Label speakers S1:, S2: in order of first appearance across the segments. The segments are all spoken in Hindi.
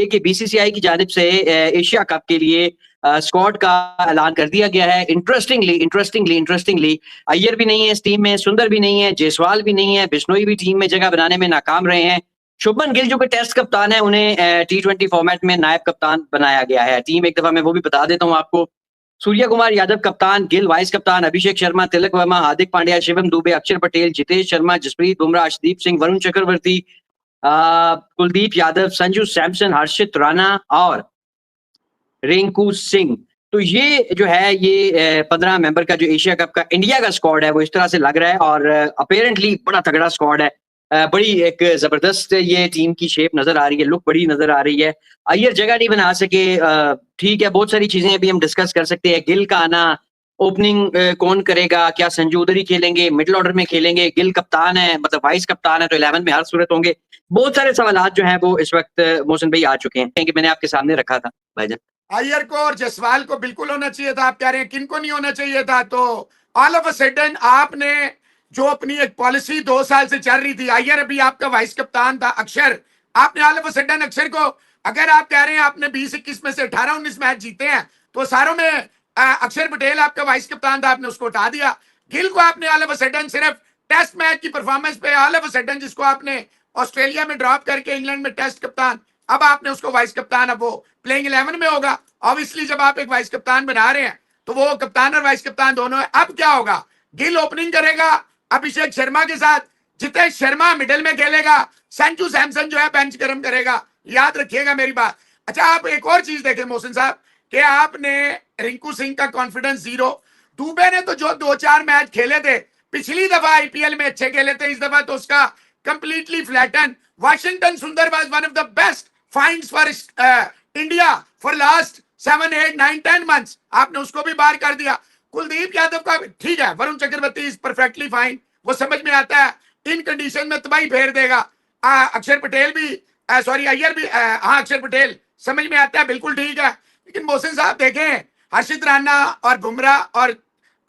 S1: ये कि बीसीसीआई की जानिब से एशिया कप के लिए स्क्वाड का ऐलान कर दिया गया है। इंटरेस्टिंगली अय्यर भी नहीं है इस टीम में, सुंदर भी नहीं है, जायसवाल भी नहीं है, बिश्नोई भी टीम में जगह बनाने में नाकाम रहे हैं। शुभमन गिल जो कि टेस्ट कप्तान है, उन्हें टी20 फॉर्मेट में नायब कप्तान बनाया गया है। टीम एक दफा मैं वो भी बता देता हूँ आपको। सूर्य कुमार यादव कप्तान, गिल वाइस कप्तान, अभिषेक शर्मा, तिलक वर्मा, हार्दिक पांड्या, शिवम दुबे, अक्षर पटेल, जितेश शर्मा, जसप्रीत बुमराह, अर्शदीप सिंह, वरुण चक्रवर्ती, कुलदीप यादव, संजू सैमसन, हर्षित राणा और रिंकू सिंह। तो ये जो है ये 15 मेंबर का जो एशिया कप का इंडिया का स्क्वाड है वो इस तरह से लग रहा है और अपेरेंटली बड़ा तगड़ा स्क्वाड है। बड़ी एक जबरदस्त ये टीम की शेप नजर आ रही है, लुक बड़ी नजर आ रही है। अय्यर जगह नहीं बना सके, ठीक है, बहुत सारी चीजें अभी हम डिस्कस कर सकते हैं। गिल का आना, ओपनिंग कौन करेगा, क्या संजू उधर ही खेलेंगे, मिडिल ऑर्डर में खेलेंगे, गिल कप्तान है मतलब वाइस कप्तान है तो 11 में हर सूरत होंगे। बहुत सारे सवाल जो हैं वो इस वक्त मोहसिन भाई आ चुके हैं कि मैंने आपके सामने रखा था भाईजान।
S2: अय्यर को और जायसवाल को बिल्कुल होना चाहिए था, आप कह रहे हैं किनको नहीं होना चाहिए था। तो ऑल ऑफ अ सडन आपने जो अपनी एक पॉलिसी 2 साल से चल रही थी, अय्यर अभी आपका वाइस कप्तान था, अक्षर, आपने ऑल ऑफ अ सडन अक्षर को, अगर आप कह रहे हैं आपने 20-21 में से 18-19 मैच जीते हैं तो सारों में अक्षर पटेल आपका वाइस कप्तान था, आपने उसको उठा दिया। गिल को आपने ऑल ऑफ अ सडन सिर्फ टेस्ट मैच की परफॉर्मेंस पे ऑल ऑफ अ सडन, जिसको आपने ऑस्ट्रेलिया में ड्रॉप करके इंग्लैंड में टेस्ट कप्तान, अब आपने उसको वाइस कप्तान, अब वो प्लेइंग 11 में होगा। ऑब्वियसली जब आप एक वाइस कप्तान बना रहे हैं तो वो कप्तान और वाइस कप्तान दोनों है। अब क्या होगा, गिल ओपनिंग करेगा अभिषेक शर्मा के साथ, जितेश शर्मा मिडिल में खेलेगा, संजू सैमसन जो है बेंच गर्म करेगा, याद रखिएगा मेरी बात। अच्छा, आप एक और चीज देखें मोहसिन साहब कि आपने रिंकू सिंह का कॉन्फिडेंस 0, दुबे ने तो जो 2-4 मैच खेले थे पिछली दफा आईपीएल में अच्छे खेले थे, इस दफा तो उसका कंप्लीटली फ्लैटन। वाशिंगटन सुंदर was one of the best finds for India for last 7, 8, 9, 10 months, आपने उसको भी बाहर कर दिया। कुलदीप यादव का ठीक है, Varun Chakravarthy is perfectly fine, वो समझ में आता है, इन कंडीशन में तबाही फेर देगा। अक्षर पटेल भी सॉरी अय्यर भी, हाँ अक्षर पटेल समझ में आता है, बिल्कुल ठीक है। लेकिन मोहसिन साहब देखें, हर्षित राणा और बुमराह और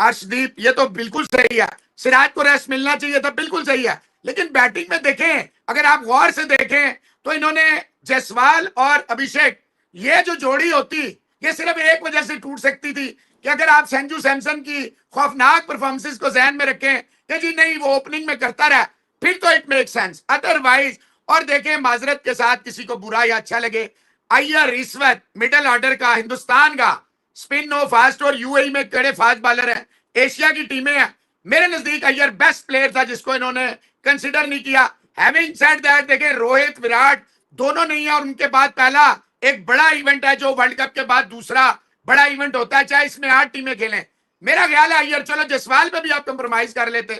S2: अर्शदीप ये तो बिल्कुल सही है, सिराज को रेस्ट मिलना चाहिए था, बिल्कुल सही है। लेकिन बैटिंग में देखें, अगर आप गौर से देखें तो इन्होंने जायसवाल और अभिषेक, ये जो जोड़ी होती ये सिर्फ एक वजह से टूट सकती थी कि अगर आप संजू सैमसन की खौफनाक परफॉर्मेंसेस को ध्यान में रखें कि जी नहीं वो ओपनिंग में करता रहा, फिर तो इट मेक सेंस, अदरवाइज। और देखें, माजरत के साथ किसी को बुरा या अच्छा लगे, अय्यर रिश्वत मिडिल ऑर्डर का, हिंदुस्तान का स्पिन नो फास्ट और यूएई में कड़े फास्ट बॉलर है, एशिया की टीमें हैं, मेरे नजदीक अय्यर बेस्ट प्लेयर था जिसको इन्होंने कंसिडर नहीं किया। हैविंग सेड दैट, देखें रोहित विराट दोनों नहीं है और उनके बाद पहला एक बड़ा इवेंट है जो वर्ल्ड कप के बाद दूसरा बड़ा इवेंट होता है, चाहे इसमें 8 टीमें खेलें। मेरा ख्याल है अय्यर, चलो जायसवाल पे भी आप कंप्रोमाइज कर लेते,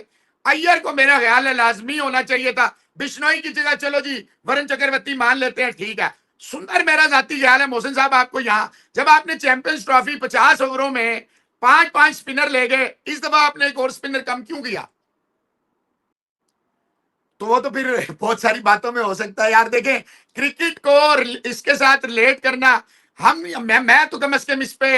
S2: अय्यर को मेरा ख्याल है लाजमी होना चाहिए था। बिश्नोई की जगह चलो जी वरुण चक्रवर्ती मान लेते हैं, ठीक है। सुंदर मेरा जाती ख्याल है मोहसिन साहब, आपको यहाँ जब आपने चैंपियंस ट्रॉफी 50 ओवरों में 5-5 स्पिनर ले गए, इस दफा आपने एक और स्पिनर कम क्यों किया? तो वो तो फिर बहुत सारी बातों में हो सकता है यार। देखें, क्रिकेट को इसके साथ रिलेट करना, मैं तो कम से कम इस पे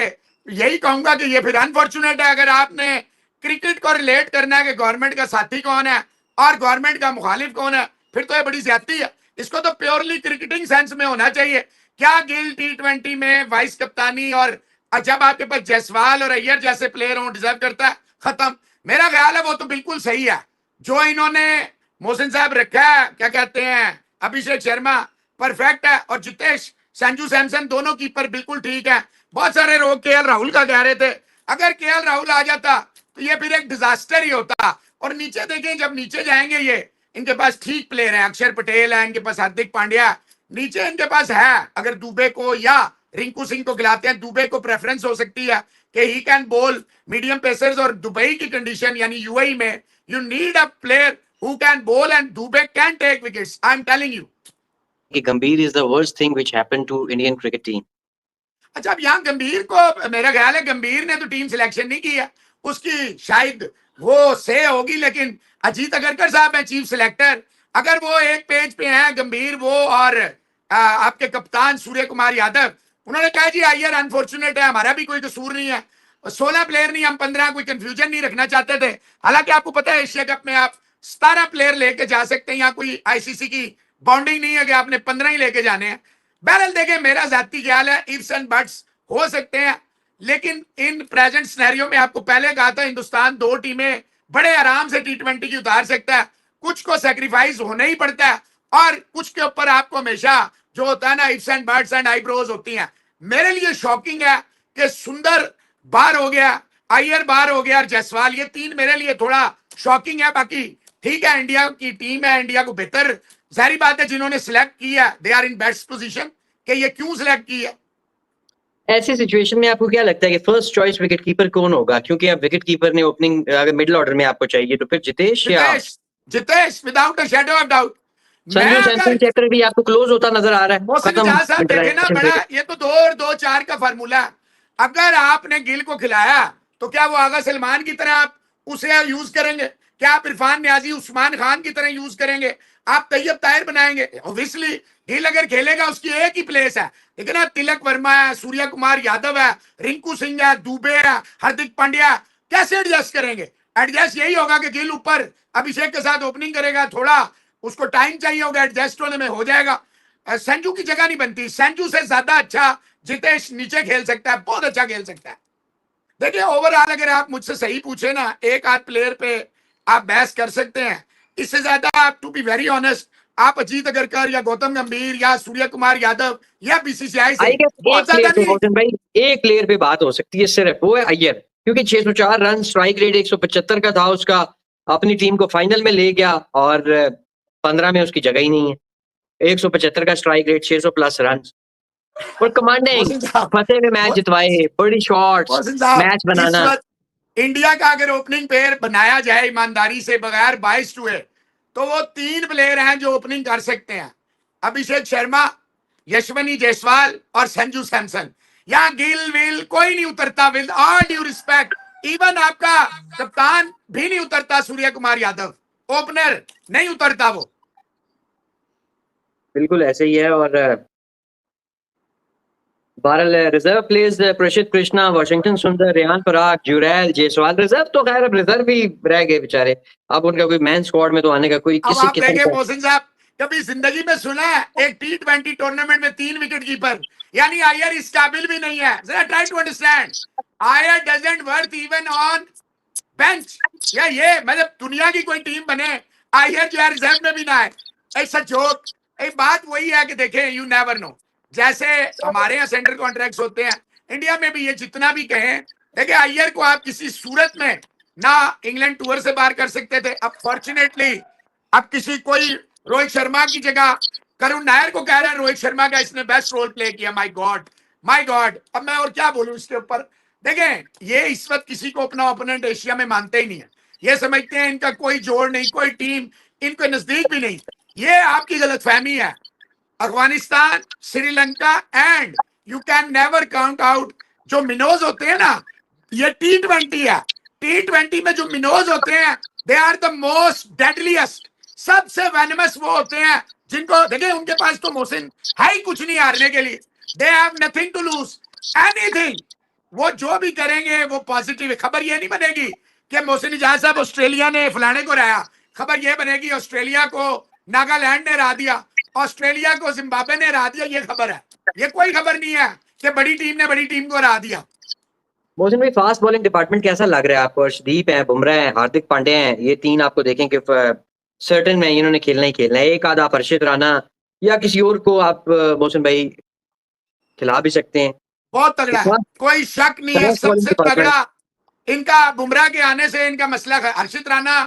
S2: यही कहूंगा कि ये फिर अनफॉर्चुनेट है अगर आपने क्रिकेट को रिलेट करना है कि गवर्नमेंट का साथी कौन है और गवर्नमेंट का मुखालिफ कौन है, फिर तो ये बड़ी ज्यादती है। इसको तो प्योरली क्रिकेटिंग सेंस में होना चाहिए। क्या गिल टी20 में वाइस कप्तानी और जब आपके पास जायसवाल और अय्यर जैसे प्लेयर हो डिजर्व करता है? खत्म। मेरा ख्याल है वो तो बिल्कुल सही है जो इन्होंने मोहसिन साहब रखा है, क्या कहते हैं, अभिषेक शर्मा परफेक्ट है और जितेश संजू सैमसन दोनों कीपर बिल्कुल ठीक है। बहुत सारे लोग केएल राहुल का कह रहे थे, अगर केएल राहुल आ जाता तो ये फिर एक डिजास्टर ही होता। और नीचे देखें, जब नीचे जाएंगे ये, इनके पास ठीक प्लेयर है, अक्षर पटेल है, इनके पास हार्दिक पांड्या, नीचे इनके पास है। अगर दुबे को या रिंकू सिंह को खिलाते हैं, दुबे को प्रेफरेंस हो सकती है कि he can ball medium pacers, और दुबई की कंडीशन यानी यूएई में you need a player who can bowl and Dubey can take wickets. I'm telling you.
S1: Gambhir is the worst thing which happened to Indian cricket team.
S2: अच्छा, अब यहाँ गंभीर को, मेरा ख्याल है गंभीर ने तो टीम सिलेक्शन नहीं की है, उसकी शायद वो से होगी, लेकिन अजीत अगरकर साहब है चीफ सिलेक्टर, अगर वो एक पेज पे हैं गंभीर, वो और आपके कप्तान सूर्य कुमार यादव, उन्होंने कहा जी अय्यर अनफॉर्चुनेट है, हमारा भी कोई कसूर नहीं है, 16 प्लेयर नहीं हम 15, कोई कंफ्यूजन नहीं रखना चाहते थे। हालांकि आपको पता है एशिया कप में आप 17 प्लेयर लेके जा सकते हैं, यहाँ कोई आईसीसी की बाउंडिंग नहीं है कि आपने 15 ही लेके जाने हैं। बहरहाल देखें, मेरा जाती ख्याल है इफ्स एंड बट्स हो सकते हैं, लेकिन इन प्रेजेंट सिनेरियो में आपको पहले कहा था हिंदुस्तान 2 टीमें बड़े आराम से T20 की उतार सकता है। कुछ को सेक्रीफाइस होना ही पड़ता है और कुछ के ऊपर आपको हमेशा जो होता है ना ifs and buts and eyebrows होती हैं। मेरे लिए शॉकिंग है कि सुंदर बाहर हो गया, अय्यर बाहर हो गया और जायसवाल, ये 3 मेरे लिए थोड़ा शॉकिंग है। बाकी ठीक है, इंडिया की टीम है, इंडिया को बेहतर, जाहिर बात है जिन्होंने सिलेक्ट किया they are in best position कि ये क्यों सिलेक्ट की है।
S1: ऐसी सिचुएशन में आपको क्या लगता है कि फर्स्ट चॉइस विकेट कीपर कौन होगा? क्योंकि अब विकेट कीपर ने ओपनिंग अगर मिडिल ऑर्डर में आपको चाहिए तो फिर जितेश या
S2: Jitesh, Jitesh without a shadow of doubt. मैं
S1: संजू सैमसन
S2: अगर
S1: चैप्टर भी आपको क्लोज होता नजर आ रहा है।
S2: मोहसिन
S1: खत्म
S2: जहां साहब देखे ना,
S1: इंटरनेशनल
S2: बड़ा
S1: क्रिकेट।
S2: ये तो 2 और 2 4 का फार्मूला है। अगर आपने गिल को खिलाया तो क्या वो आगा सलमान की तरह आप उसे यूज करेंगे? क्या आप इरफान न्याजी उस्मान खान की तरह यूज करेंगे? आप तैयब ताहिर बनाएंगे? ऑब्वियसली गिल अगर खेलेगा उसकी एक ही प्लेस है, लेकिन ना तिलक वर्मा है, सूर्य कुमार यादव है, रिंकू सिंह है, दुबे है, हार्दिक पांड्या, कैसे एडजस्ट करेंगे? एडजस्ट यही होगा कि गिल ऊपर अभिषेक के साथ ओपनिंग करेगा, थोड़ा उसको टाइम चाहिए होगा, एडजस्ट होने में हो जाएगा। संजू की जगह नहीं बनती। संजू से ज्यादा अच्छा जितेश नीचे खेल सकता है, बहुत अच्छा खेल सकता है। देखिए ओवरऑल अगर आप मुझसे सही पूछे ना, एक आध प्लेयर पे आप बहस कर सकते हैं, इससे ज्यादा आप टू बी वेरी ऑनेस्ट आप अजीत अगरकर या गौतम गंभीर या सूर्य कुमार यादव या बीसीसीआई से
S1: आई गेस
S2: बहुत
S1: एक प्लेयर
S2: ज्यादा
S1: पे
S2: नहीं।
S1: मोहसिन भाई, एक प्लेयर पे बात हो सकती है सिर्फ, वो है अय्यर। क्योंकि 604 रन, स्ट्राइक रेट 175 का था उसका, अपनी टीम को फाइनल में ले गया और 15 में उसकी जगह ही नहीं है। 175 का स्ट्राइक रेट, 600 प्लस रन और कमांडिंग,
S2: मोहसिन साहब,
S1: फतेह में मैच जितवाए, बड़ी शॉट्स,
S2: मोहसिन साहब,
S1: मैच
S2: इस
S1: बनाना।
S2: वक्त इंडिया का अगर ओपनिंग पेयर बनाया जाए ईमानदारी से बगैर बाइस हुए, तो वो 3 प्लेयर हैं जो ओपनिंग कर सकते हैं, अभिषेक शर्मा, यशवनी जायसवाल और संजू सैमसन। यहाँ गिल विल कोई नहीं उतरता, with all due respect. Even आपका कप्तान भी नहीं उतरता, सूर्य कुमार यादव ओपनर नहीं उतरता वो।
S1: बिल्कुल ऐसे ही है। और बहरहाल रिजर्व प्लेयर्स प्रसिद्ध कृष्णा, वाशिंगटन सुंदर, रेहान पराग, जुरैल, जायसवाल। रिजर्व तो खैर अब रिजर्व ही रह गए बेचारे। अब उनका कोई मैन स्क्वाड में तो आने का कोई
S2: अब
S1: किसी
S2: आप
S1: किस्म
S2: देखें
S1: का।
S2: मोहसिन साहब, कभी जिंदगी में सुना है एक T20 टूर्नामेंट में 3 विकेट कीपर? यानी आयर इस काबिल भी नहीं है। जरा try to understand, Iyer doesn't worth even on bench. या ये मतलब दुनिया की कोई टीम बने, आयर जो है रिजर्व में भी ना है, ऐसा जोक। एक बात वही है कि देखें, यू नेवर नो, जैसे हमारे यहाँ सेंट्रल कॉन्ट्रैक्ट्स होते हैं, इंडिया में भी ये जितना भी कहें, देखिए आयर को आप किसी सूरत में ना इंग्लैंड टूर से बाहर कर सकते थे। अब फॉर्चुनेटली अब किसी कोई रोहित शर्मा की जगह करुण नायर को कह रहा है रोहित शर्मा का इसने बेस्ट रोल प्ले किया। माय गॉड, माय गॉड, अब मैं और क्या बोलूं इसके ऊपर। देखें ये इस वक्त किसी को अपना ओपोनेंट एशिया में मानते ही नहीं है, ये समझते हैं इनका कोई जोड़ नहीं, कोई टीम इनको नजदीक भी नहीं। ये आपकी गलतफहमी है। Afghanistan, Sri Lanka and you can never count out जो मिनोज होते हैं ना, ये T20 है। T20 में जो मिनोज होते हैं they are the most deadliest, सबसे वेनमस वो होते हैं जिनको देखिए उनके पास तो मोहसिन है ही कुछ नहीं हारने के लिए। They have nothing to lose, anything. वो जो भी करेंगे वो पॉजिटिव है। खबर ये नहीं बनेगी कि मोहसिन जहां साहब ऑस्ट्रेलिया ने फलाने को हराया, खबर ये बनेगी ऑस्ट्रेलिया को नागालैंड ने हरा दिया, ऑस्ट्रेलिया को जिम्बाब्वे ने हरा दिया, ये खबर है। ये कोई खबर नहीं है कि बड़ी टीम ने बड़ी टीम को हरा दिया।
S1: मोहसिन भाई, फास्ट बॉलिंग डिपार्टमेंट कैसा लग रहा है आपको? अर्शदीप है, बुमराह है, हार्दिक पांड्या है, ये 3 आपको देखें कि सर्टेन में इन्होंने खेलना ही खेलना है। एक आधा आप हर्षित राणा या किसी और को आप मोहसिन भाई खिला भी सकते हैं।
S2: बहुत तगड़ा है, कोई शक नहीं है,
S1: फास्ट बॉलिंग
S2: सबसे
S1: डिपार्टमेंट।
S2: तगड़ा। इनका बुमराह के आने से इनका मसला है। हर्षित राणा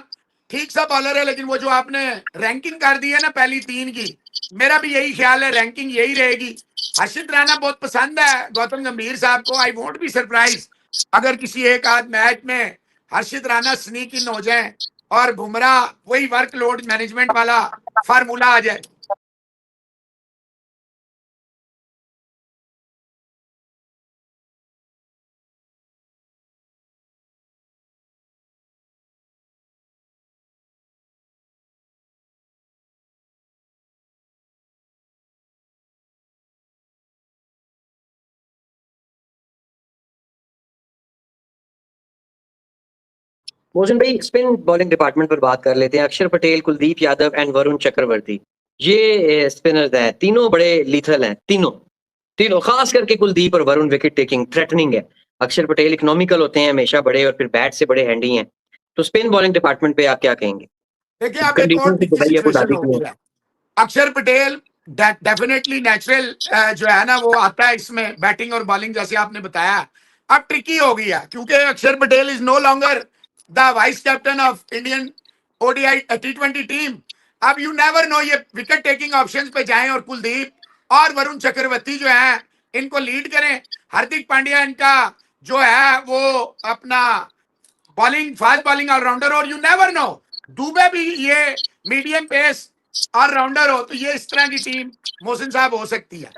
S2: ठीक सा बॉलर है, लेकिन वो जो आपने रैंकिंग कर दी है ना पहली 3 की, मेरा भी यही ख्याल है रैंकिंग यही रहेगी। हर्षित राणा बहुत पसंद है गौतम गंभीर साहब को। आई वोंट बी सरप्राइज अगर किसी एक आध मैच में हर्षित राणा स्नीक इन हो जाए और बुमराह वही वर्कलोड मैनेजमेंट वाला फार्मूला आ जाए।
S1: मोहसिन भाई, स्पिन बॉलिंग डिपार्टमेंट पर बात कर लेते हैं। अक्षर पटेल, कुलदीप यादव एंड वरुण चक्रवर्ती। ये स्पिनर्स हैं, तीनों बड़े लीथल हैं, तीनों खास करके कुलदीप और वरुण विकेट टेकिंग थ्रेटनिंग है। अक्षर पटेल इकोनॉमिकल होते हैं हमेशा बड़े और फिर बैट से बड़े हैंडी हैं। तो स्पिन बॉलिंग डिपार्टमेंट पे आप क्या कहेंगे?
S2: देखिए अब एक और
S1: कंडीशन से
S2: tricky
S1: Dubai Abu
S2: situation
S1: Dhabi
S2: हो
S1: की है।
S2: गई है। अक्षर पटेल डेफिनेटली नेचुरल जो है ना वो आता है इसमें बैटिंग और बॉलिंग जैसे आपने बताया। अब ट्रिकी हो गई है क्योंकि Akshar Patel is no longer the vice captain of Indian ODI T20 team. अब यू नेवर नो ये विकेट टेकिंग ऑप्शंस पे जाएं और कुलदीप और वरुण चक्रवर्ती जो है इनको लीड करें। हार्दिक पांड्या इनका जो है वो अपना बॉलिंग फास्ट बॉलिंग ऑलराउंडर, और यू नेवर नो दुबे भी ये मीडियम पेस ऑलराउंडर हो, तो ये इस तरह की टीम मोहसिन साहब हो सकती है।